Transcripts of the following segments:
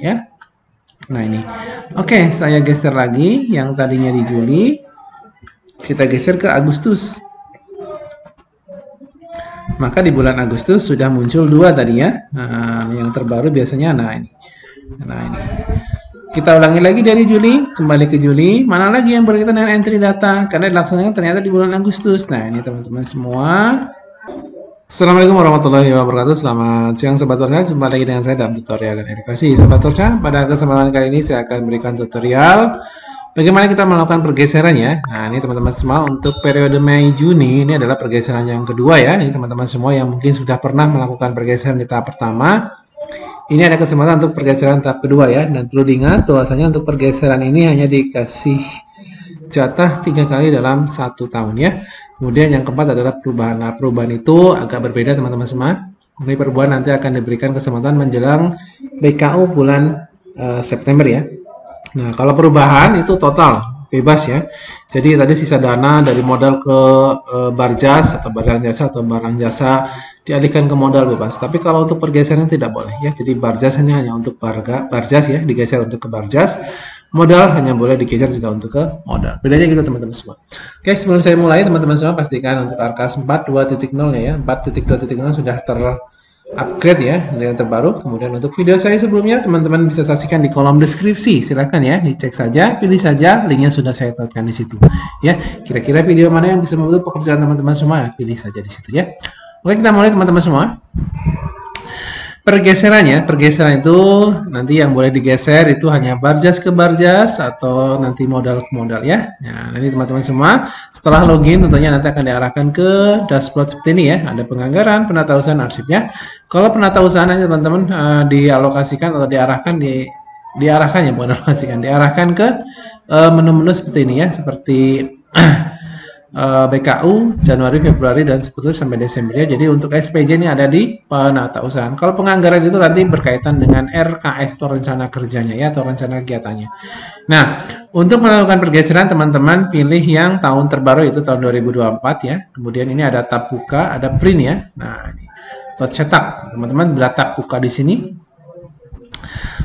ya. Nah ini, oke, saya geser lagi yang tadinya di Juli, kita geser ke Agustus. Maka di bulan Agustus sudah muncul 2 tadi ya. Nah, yang terbaru biasanya nah ini. Kita ulangi lagi dari Juli, kembali ke Juli. Mana lagi yang berkaitan dengan entry data? Karena dilaksanakan ternyata di bulan Agustus. Nah, ini teman-teman semua. Assalamualaikum warahmatullahi wabarakatuh. Selamat siang Sobat Torsa. Jumpa lagi dengan saya dalam tutorial dan edukasi Sobat Torsa. Pada kesempatan kali ini saya akan berikan tutorial bagaimana kita melakukan pergeseran ya. Nah, ini teman-teman semua untuk periode Mei Juni ini adalah pergeseran yang kedua ya. Ini teman-teman semua yang mungkin sudah pernah melakukan pergeseran di tahap pertama. Ini ada kesempatan untuk pergeseran tahap kedua ya. Dan perlu diingat bahwasanya untuk pergeseran ini hanya dikasih jatah 3 kali dalam 1 tahun ya. Kemudian yang keempat adalah perubahan. Nah, perubahan itu agak berbeda teman-teman semua. Ini perubahan nanti akan diberikan kesempatan menjelang BKU bulan September ya. Nah, kalau perubahan itu total bebas ya. Jadi tadi sisa dana dari modal ke barjas atau barang jasa atau barang jasa dialihkan ke modal bebas. Tapi kalau untuk pergeseran tidak boleh ya. Jadi barjas hanya untuk barjas ya, digeser untuk ke barjas. Modal hanya boleh digeser juga untuk ke modal. Bedanya gitu teman-teman semua. Oke, sebelum saya mulai teman-teman semua pastikan untuk Arkas 4.2.0 ya. 4.2.0 sudah upgrade ya dengan terbaru. Kemudian untuk video saya sebelumnya teman-teman bisa saksikan di kolom deskripsi. Silahkan ya dicek saja, pilih saja, linknya sudah saya taruhkan di situ. Ya, kira-kira video mana yang bisa membantu pekerjaan teman-teman semua, pilih saja di situ ya. Oke, kita mulai teman-teman semua. Pergeserannya, pergeseran itu nanti yang boleh digeser itu hanya barjas ke barjas atau nanti modal ke modal ya. Nah, nanti teman-teman semua setelah login tentunya nanti akan diarahkan ke dashboard seperti ini ya. Ada penganggaran, penata usaha, arsipnya. Kalau penata usaha nanti teman-teman dialokasikan atau diarahkan ya, bukan alokasikan, diarahkan ke menu-menu seperti ini ya, seperti BKU Januari, Februari dan seterusnya sampai Desember ya. Jadi untuk SPJ ini ada di penata usaha. Kalau penganggaran itu nanti berkaitan dengan RKS atau rencana kerjanya ya, atau rencana kegiatannya. Nah, untuk melakukan pergeseran teman-teman pilih yang tahun terbaru itu tahun 2024 ya. Kemudian ini ada tab buka, ada print ya. Nah, ini atau cetak. Teman-teman bila tab buka di sini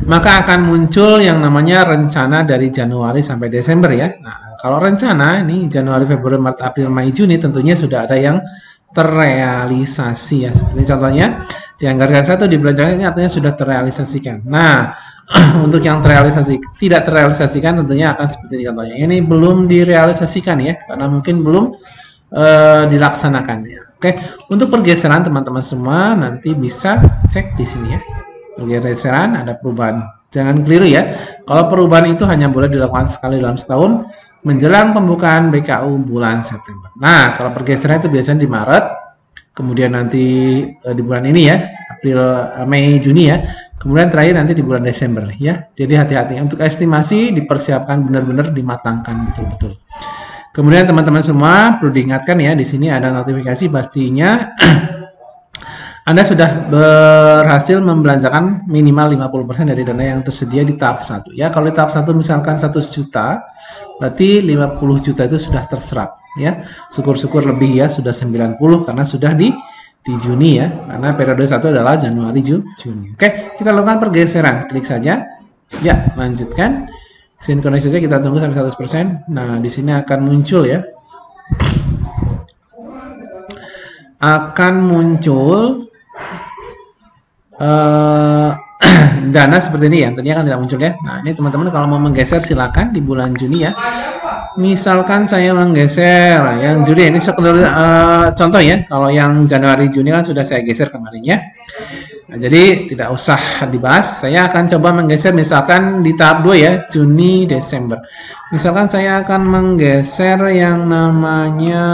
maka akan muncul yang namanya rencana dari Januari sampai Desember ya. Nah, kalau rencana ini Januari, Februari, Maret, April, Mei, Juni tentunya sudah ada yang terrealisasi ya. Seperti contohnya dianggarkan 1 dibelanjakan ini artinya sudah terrealisasikan. Nah, untuk yang tidak terrealisasikan tentunya akan seperti ini contohnya. Ini belum direalisasikan ya karena mungkin belum dilaksanakan ya. Oke, untuk pergeseran teman-teman semua nanti bisa cek di sini ya. Pergeseran ada perubahan. Jangan keliru ya. Kalau perubahan itu hanya boleh dilakukan sekali dalam setahun menjelang pembukaan BKU bulan September. Nah, kalau pergeseran itu biasanya di Maret, kemudian nanti di bulan ini ya, April, Mei, Juni ya. Kemudian terakhir nanti di bulan Desember ya. Jadi hati-hati untuk estimasi dipersiapkan benar-benar dimatangkan betul-betul. Kemudian teman-teman semua perlu diingatkan ya, di sini ada notifikasi pastinya Anda sudah berhasil membelanjakan minimal 50% dari dana yang tersedia di tahap 1 ya. Kalau di tahap 1 misalkan 100 juta, berarti 50 juta itu sudah terserap ya. Syukur-syukur lebih ya, sudah 90 karena sudah di Juni ya. Karena periode 1 adalah Januari, Juni. Oke, kita lakukan pergeseran. Klik saja. Ya, lanjutkan. Sinkronis saja, kita tunggu sampai 100%. Nah, di sini akan muncul ya. Akan muncul dana seperti ini ya, tentunya kan tidak muncul ya. Nah, ini teman-teman kalau mau menggeser silakan di bulan Juni ya. Misalkan saya menggeser yang Juni ini sekedar contoh ya. Kalau yang Januari, Juni kan sudah saya geser kemarin ya. Nah, jadi tidak usah dibahas. Saya akan coba menggeser misalkan di tahap 2 ya, Juni, Desember. Misalkan saya akan menggeser yang namanya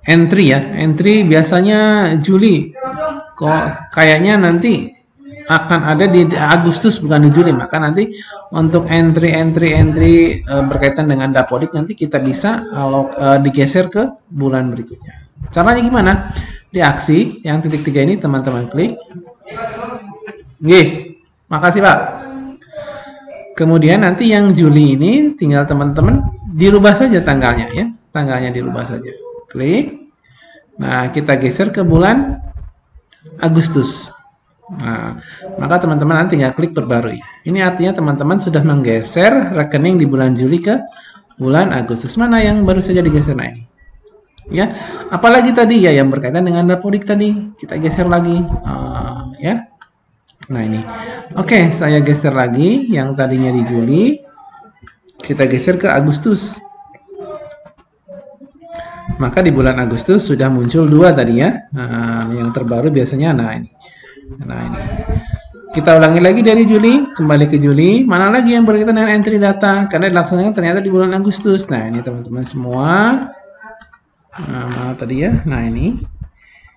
entry ya, entry biasanya Juli, kok kayaknya nanti akan ada di Agustus bukan di Juli, maka nanti untuk entry berkaitan dengan dapodik nanti kita bisa digeser ke bulan berikutnya. Caranya gimana? Di aksi yang titik 3 ini teman-teman klik. Nggih, makasih Pak. Kemudian nanti yang Juli ini tinggal teman-teman dirubah saja tanggalnya ya, tanggalnya dirubah saja. Klik. Nah, kita geser ke bulan Agustus. Nah, maka teman-teman nanti tinggal klik perbarui. Ini artinya teman-teman sudah menggeser rekening di bulan Juli ke bulan Agustus. Mana yang baru saja digeser? Nah, ini. Ya, apalagi tadi ya yang berkaitan dengan Dapodik tadi. Kita geser lagi. Ya. Nah, ini. Oke, saya geser lagi yang tadinya di Juli. Kita geser ke Agustus. Maka di bulan Agustus sudah muncul 2 tadi ya. Yang terbaru biasanya ini. Nah, ini. Kita ulangi lagi dari Juli, kembali ke Juli. Mana lagi yang berkaitan dengan entry data? Karena dilaksanakan ternyata di bulan Agustus. Nah, ini teman-teman semua. Mana tadi ya? Nah, ini.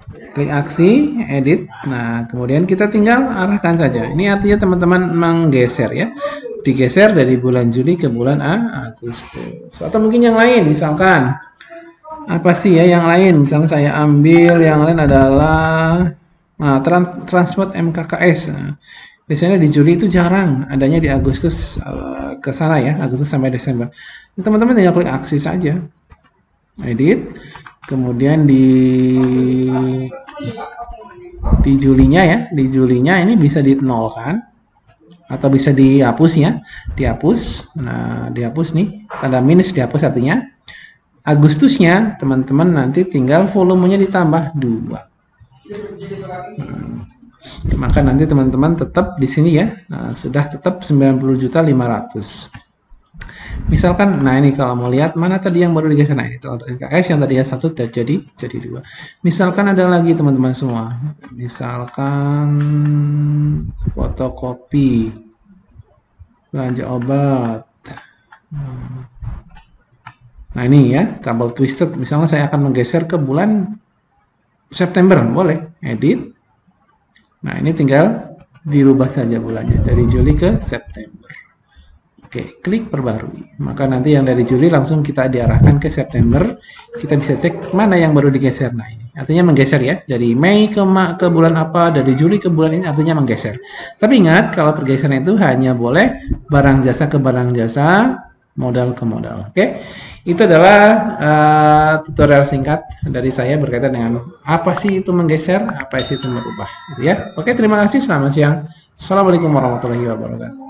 Klik aksi, edit. Nah, kemudian kita tinggal arahkan saja. Ini artinya teman-teman menggeser ya. Digeser dari bulan Juli ke bulan Agustus. Atau mungkin yang lain, misalkan apa sih ya yang lain? Misalnya saya ambil yang lain adalah transport MKKS. Biasanya di Juli itu jarang, adanya di Agustus ke sana ya, Agustus sampai Desember. Teman-teman tinggal klik aksi saja, edit, kemudian di Julinya ya, di Julinya ini bisa dinolkan atau bisa dihapus ya, dihapus. Nah, dihapus nih, tanda minus dihapus artinya. Agustusnya teman-teman nanti tinggal volumenya ditambah 2. Maka nanti teman-teman tetap di sini ya, sudah tetap 90.500.000. Misalkan, nah ini kalau mau lihat mana tadi yang baru digeser, nah ini NKS yang tadinya 1 jadi 2. Misalkan ada lagi teman-teman semua, misalkan fotokopi, belanja obat. Nah ini ya, kabel twisted. Misalnya saya akan menggeser ke bulan September, boleh, edit. Nah ini tinggal dirubah saja bulannya, dari Juli ke September. Oke, klik perbarui. Maka nanti yang dari Juli langsung kita diarahkan ke September. Kita bisa cek mana yang baru digeser. Nah ini, artinya menggeser ya, dari Mei ke bulan apa, dari Juli ke bulan ini artinya menggeser. Tapi ingat, kalau pergeseran itu hanya boleh barang jasa ke barang jasa, modal ke modal. Oke, itu adalah tutorial singkat dari saya berkaitan dengan apa sih itu menggeser, apa sih itu merubah, gitu ya. Oke, terima kasih, selamat siang. Assalamualaikum warahmatullahi wabarakatuh.